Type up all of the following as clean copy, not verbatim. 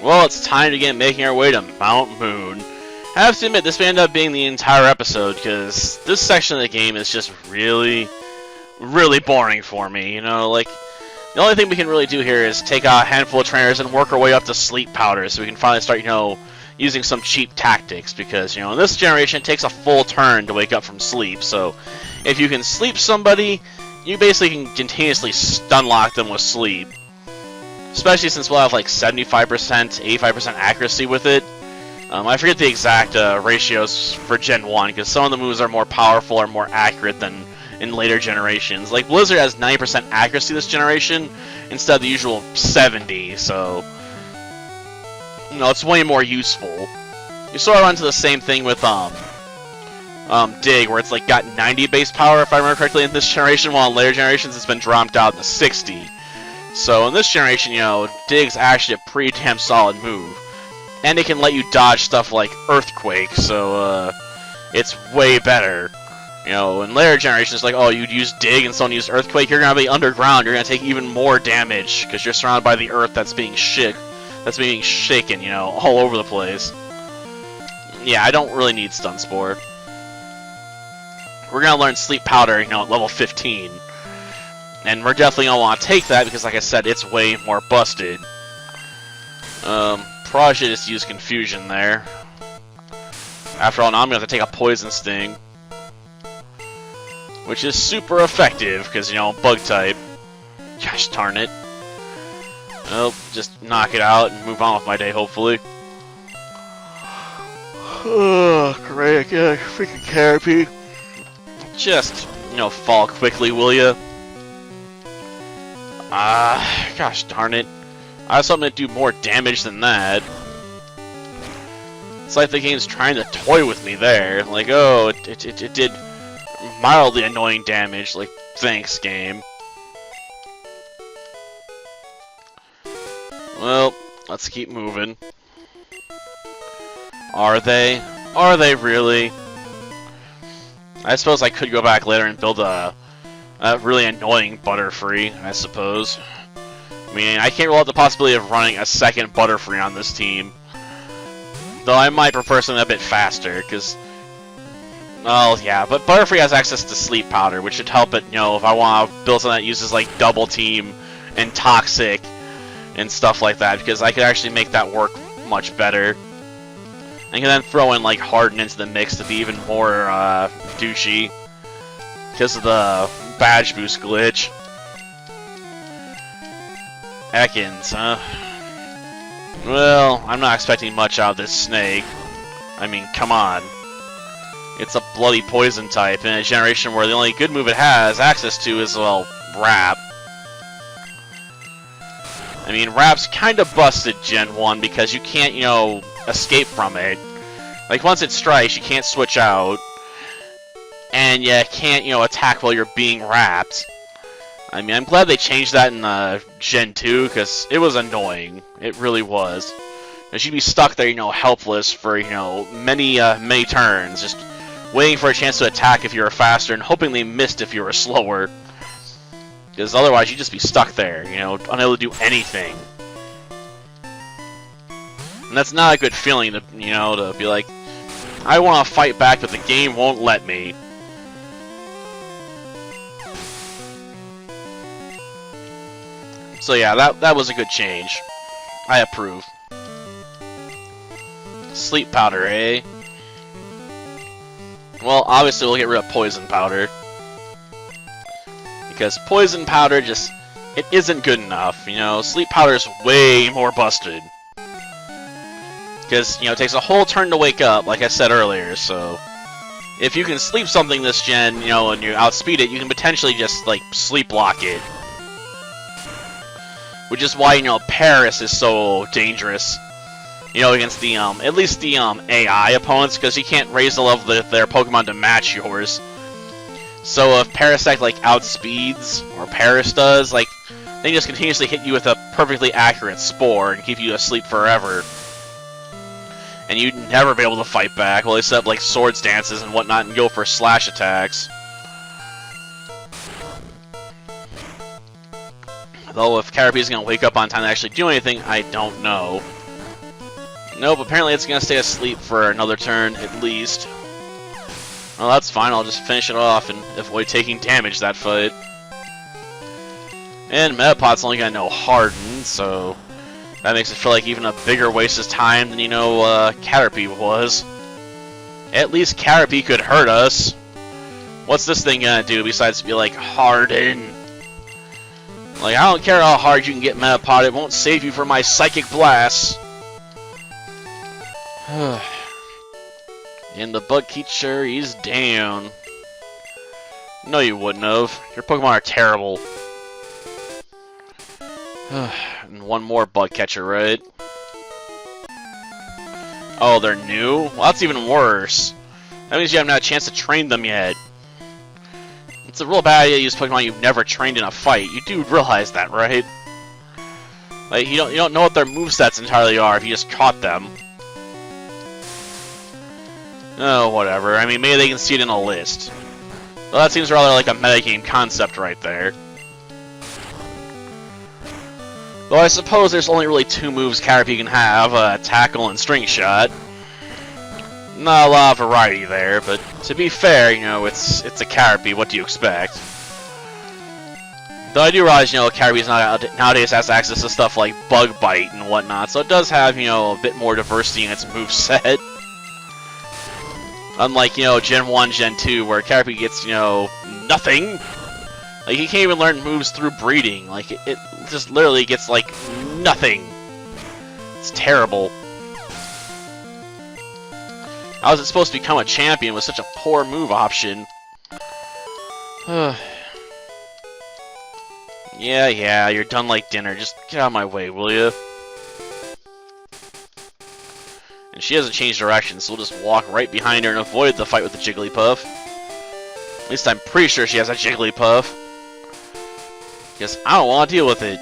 Well, it's time to get making our way to Mount Moon. I have to admit, this may end up being the entire episode, because this section of the game is just really boring for me, you know, like, the only thing we can really do here is take a handful of trainers and work our way up to sleep powder, so we can finally start, you know, using some cheap tactics, because, you know, in this generation, it takes a full turn to wake up from sleep, so if you can sleep somebody, you basically can continuously stun lock them with sleep. Especially since we'll have like 75%, 85% accuracy with it. I forget the exact ratios for Gen 1, because some of the moves are more powerful or more accurate than in later generations. Like Blizzard has 90% accuracy this generation, instead of the usual 70, so you know, it's way more useful. You sort of run into the same thing with Dig, where it's like got 90 base power, if I remember correctly, in this generation, while in later generations it's been dropped down to 60. So in this generation, you know, Dig's actually a pretty damn solid move. And it can let you dodge stuff like Earthquake, so it's way better. You know, in later generations, like, oh, you'd use Dig and someone used Earthquake, you're gonna be underground, you're gonna take even more damage, because you're surrounded by the earth that's being shaken, you know, all over the place. Yeah, I don't really need Stun Spore. We're gonna learn Sleep Powder, you know, at level 15. And we're definitely going to want to take that because, like I said, it's way more busted. Probably should just use Confusion there. After all, now I'm going to have to take a Poison Sting. Which is super effective because, you know, Bug type. Gosh darn it. Well, just knock it out and move on with my day, hopefully. Oh, great. I get a freaking Caterpie. Just, you know, fall quickly, will ya? Gosh darn it. I have something to do more damage than that. It's like the game's trying to toy with me there. Like, oh, it did mildly annoying damage. Like, thanks, game. Well, let's keep moving. Are they? Are they really? I suppose I could go back later and build a really annoying Butterfree, I suppose. I mean, I can't rule out the possibility of running a second Butterfree on this team. Though I might prefer something a bit faster, because... well, yeah, but Butterfree has access to Sleep Powder, which should help it, you know, if I want to build something that uses, like, Double Team and Toxic and stuff like that, because I could actually make that work much better. I can then throw in, like, Harden into the mix to be even more, douchey. Because of the badge boost glitch. Ekans, huh? Well, I'm not expecting much out of this snake. I mean, come on. It's a bloody poison type in a generation where the only good move it has access to is, well, Wrap. I mean, Wrap's kind of busted Gen 1 because you can't, you know, escape from it. Like, once it strikes, you can't switch out. And you can't, you know, attack while you're being wrapped. I mean, I'm glad they changed that in Gen 2, because it was annoying. It really was. Because you'd be stuck there, you know, helpless for, you know, many turns, just waiting for a chance to attack if you were faster, and hoping they missed if you were slower. Because otherwise, you'd just be stuck there, you know, unable to do anything. And that's not a good feeling, to, you know, to be like, I want to fight back, but the game won't let me. So yeah, that was a good change. I approve. Sleep Powder, eh? Well, obviously we'll get rid of Poison Powder. Because Poison Powder just... it isn't good enough, you know? Sleep Powder is way more busted. Because, you know, it takes a whole turn to wake up, like I said earlier, so... if you can sleep something this gen, you know, and you outspeed it, you can potentially just, like, sleep lock it. Which is why, you know, Paris is so dangerous, you know, against the, at least the, AI opponents, because you can't raise the level of their Pokemon to match yours. So if Parasect, like, outspeeds, or Paris does, like, they just continuously hit you with a perfectly accurate Spore and keep you asleep forever. And you'd never be able to fight back, well, except, like, Swords Dances and whatnot, and go for slash attacks. Though if Caterpie's gonna wake up on time to actually do anything, I don't know. Nope, apparently it's gonna stay asleep for another turn, at least. Well, that's fine, I'll just finish it off and avoid taking damage that fight. And Metapod's only got no Harden, so that makes it feel like even a bigger waste of time than, Caterpie was. At least Caterpie could hurt us. What's this thing gonna do besides be like, Harden? Like, I don't care how hard you can get Metapod, it won't save you from my Psychic Blast. And the Bug Catcher, he's down. No, you wouldn't have. Your Pokemon are terrible. And one more Bug Catcher, right? Oh, they're new? Well, that's even worse. That means you haven't had a chance to train them yet. It's a real bad idea to use Pokemon you've never trained in a fight. You do realize that, right? Like, you don't know what their movesets entirely are if you just caught them. Oh, whatever. I mean, maybe they can see it in a list. Well, that seems rather like a metagame concept right there. Though I suppose there's only really two moves Caterpie can have, Tackle and String Shot. Not a lot of variety there, but to be fair, it's a Caterpie, what do you expect? Though I do realize, Caterpie nowadays has access to stuff like Bug Bite and whatnot, so it does have, a bit more diversity in its moveset. Unlike, Gen 1, Gen 2, where Caterpie gets, nothing. Like, he can't even learn moves through breeding. Like, it just literally gets, like, nothing. It's terrible. How was it supposed to become a champion with such a poor move option? Yeah, you're done like dinner. Just get out of my way, will you? And she hasn't changed direction, so we'll just walk right behind her and avoid the fight with the Jigglypuff. At least I'm pretty sure she has a Jigglypuff. Because I don't want to deal with it.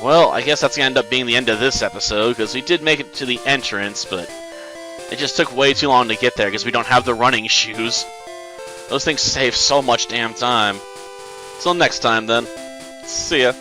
Well, I guess that's going to end up being the end of this episode, because we did make it to the entrance, but it just took way too long to get there because we don't have the running shoes. Those things save so much damn time. Till next time, then. See ya.